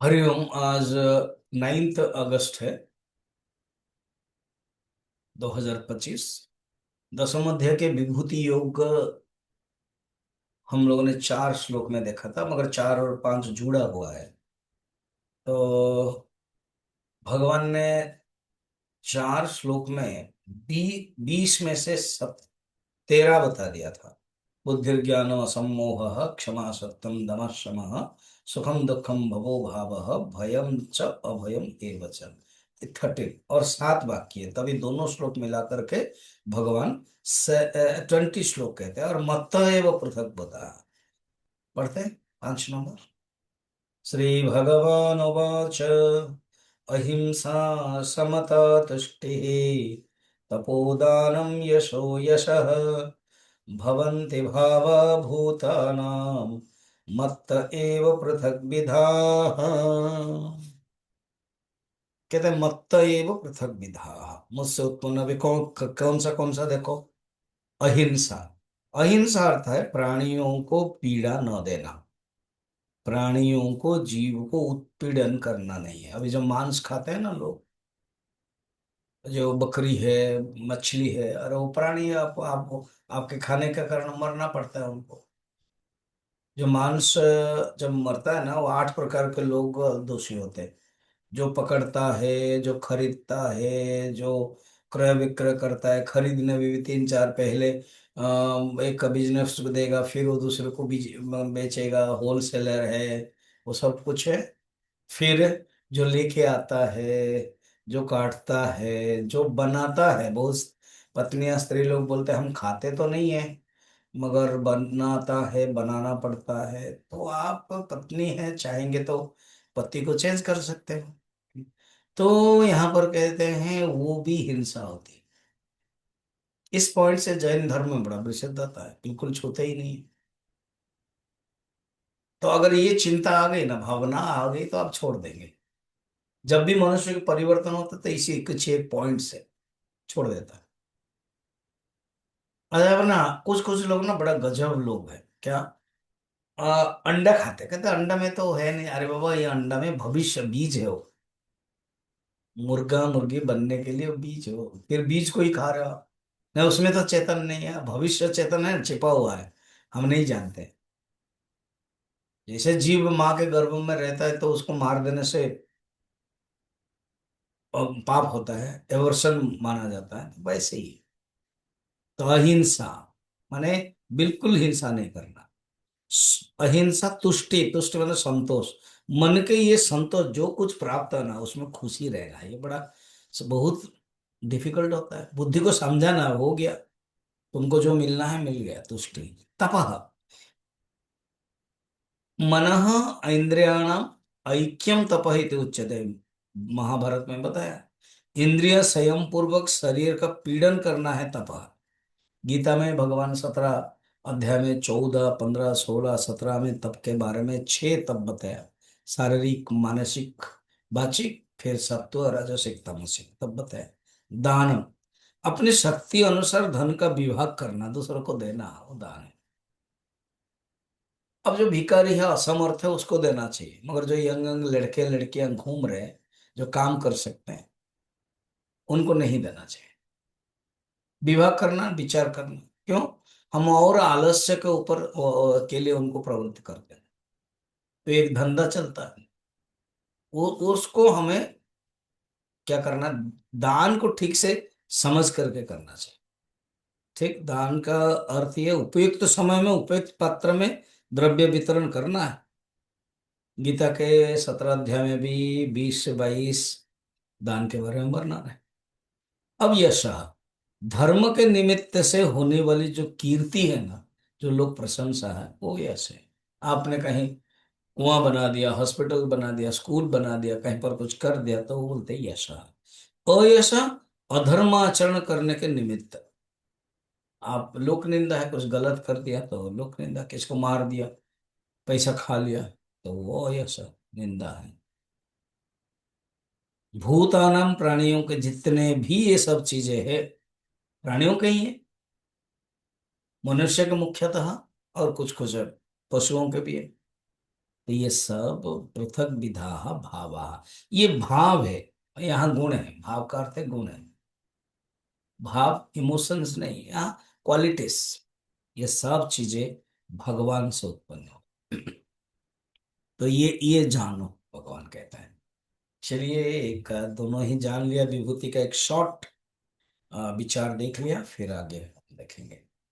हरिओम। आज 9 अगस्त है, 2025। दसम अध्याय के विभूति योग हम लोगों ने 4 श्लोक में देखा था, मगर 4 और 5 जुड़ा हुआ है। तो भगवान ने 4 श्लोक में 20 में से 13 बता दिया था। बुद्धिर्ज्ञान असम्मोह, क्षमा सत्यम दमः शमः, सुखम दुखम भवो भावः, भयम च अभयम एव च। 13 और 7 वाक्य है, तभी दोनों श्लोक मिला करके भगवान 20 श्लोक कहते हैं। और मत्त एव पृथक बता पढ़ते हैं 5 नंबर। श्री भगवान उवाच अहिंसा समता तुष्टिः तपोदानं यशो यशः भवन्ति भावा भूतानां मत्त एव पृथक विधाः। कहते हैं मत्त एव पृथक विधाः, मुझसे उत्पन्न। अभी कौन सा देखो। अहिंसा। अहिंसा अर्थ है प्राणियों को पीड़ा न देना, प्राणियों को, जीव को उत्पीड़न करना नहीं है। अभी जो मांस खाते हैं ना लोग, जो बकरी है, मछली है, अरे वो प्राणी है। आपको आपके खाने के कारण मरना पड़ता है उनको। जो मांस जब मरता है ना, वो 8 प्रकार के लोग दोषी होते हैं। जो पकड़ता है, जो खरीदता है, जो क्रय विक्रय करता है। खरीदने में भी 3 4 पहले एक का बिजनेस देगा, फिर वो दूसरे को भी बेचेगा। होलसेलर है, वो सब कुछ है। फिर जो लेके आता है, जो काटता है, जो बनाता है। बहुत पत्नियां, स्त्री लोग बोलते हैं हम खाते तो नहीं है, मगर बनाता है, बनाना पड़ता है। तो आप पत्नी है, चाहेंगे तो पति को चेंज कर सकते हो। तो यहाँ पर कहते हैं वो भी हिंसा होती है। इस पॉइंट से जैन धर्म में बड़ा विषद आता है, बिल्कुल छूते ही नहीं। तो अगर ये चिंता आ गई ना, भावना आ गई, तो आप छोड़ देंगे। जब भी मनुष्य का परिवर्तन होता है तो इसी कुछ एक पॉइंट से छोड़ देता है। अरे ना, कुछ कुछ लोग ना बड़ा गजब लोग हैं क्या। अंडा खाते, कहते अंडा में तो है नहीं। अरे बाबा, ये अंडा में भविष्य बीज है वो। मुर्गा मुर्गी बनने के लिए वो बीज हो, फिर बीज को ही खा रहे हो आप। नहीं, उसमें तो चेतन नहीं है, भविष्य चेतन है, छिपा हुआ है, हम नहीं जानते। जैसे जीव माँ के गर्भ में रहता है तो उसको मार देने से पाप होता है, एवर्सन माना जाता है, तो वैसे ही। तो अहिंसा माने बिल्कुल हिंसा नहीं करना। अहिंसा तुष्टि, तुष्टि मतलब संतोष। मन के ये संतोष, जो कुछ प्राप्त है ना उसमें खुशी रहेगा, ये बड़ा बहुत डिफिकल्ट होता है। बुद्धि को समझाना, हो गया, तुमको जो मिलना है मिल गया, तुष्टि। तपः मनः इंद्रियाणाम ऐक्यम तपः इति उच्यते। महाभारत में बताया, इंद्रिय संयम पूर्वक शरीर का पीड़न करना है तपः। गीता में भगवान 17 अध्याय में 14 15 16 17 में तप के बारे में 6 तप बताया। शारीरिक, मानसिक, वाचिक, फिर सत्व राजसिक तामसिक तप बताया। दान, अपनी शक्ति अनुसार धन का विभाग करना, दूसरों को देना, वो दान है। अब जो भिखारी है, असमर्थ है, उसको देना चाहिए, मगर जो यंग यंग लड़के लड़कियां घूम रहे हैं, जो काम कर सकते हैं, उनको नहीं देना चाहिए। विवाह करना, विचार करना। क्यों? हम और आलस्य के ऊपर के लिए उनको प्रवृत्त करते हैं। तो एक धंधा चलता है, वो उसको हमें क्या करना, दान को ठीक से समझ करके करना चाहिए। ठीक, दान का अर्थ ये उपयुक्त समय में उपयुक्त पात्र में द्रव्य वितरण करना है। गीता के 17 अध्याय में भी 20 से 22 दान के बारे में वर्णन है। अब यश, धर्म के निमित्त से होने वाली जो कीर्ति है ना, जो लोग प्रशंसा है, वो यश है। आपने कहीं कुआं बना दिया, हॉस्पिटल बना दिया, स्कूल बना दिया, कहीं पर कुछ कर दिया, तो वो बोलते हैं यश। अयश, अधर्माचरण करने के निमित्त। आप लोक निंदा है, कुछ गलत कर दिया तो लोक निंदा, किसको मार दिया, पैसा खा लिया, तो वो अयश, निंदा है। भूतानाम, प्राणियों के जितने भी ये सब चीजें हैं, प्राणियों के ही है, मनुष्य के मुख्यतः, और कुछ कुछ पशुओं के भी है। तो ये सब पृथक विधा भावा, ये भाव है, यहाँ गुण है, भाव का अर्थ है गुण है। भाव इमोशंस नहीं, यहाँ क्वालिटीज। ये सब चीजें भगवान से उत्पन्न हो। तो ये जानो, भगवान कहता है। चलिए, एक दोनों ही जान लिया, विभूति का एक शॉर्ट विचार देख लिया, फिर आगे देखेंगे।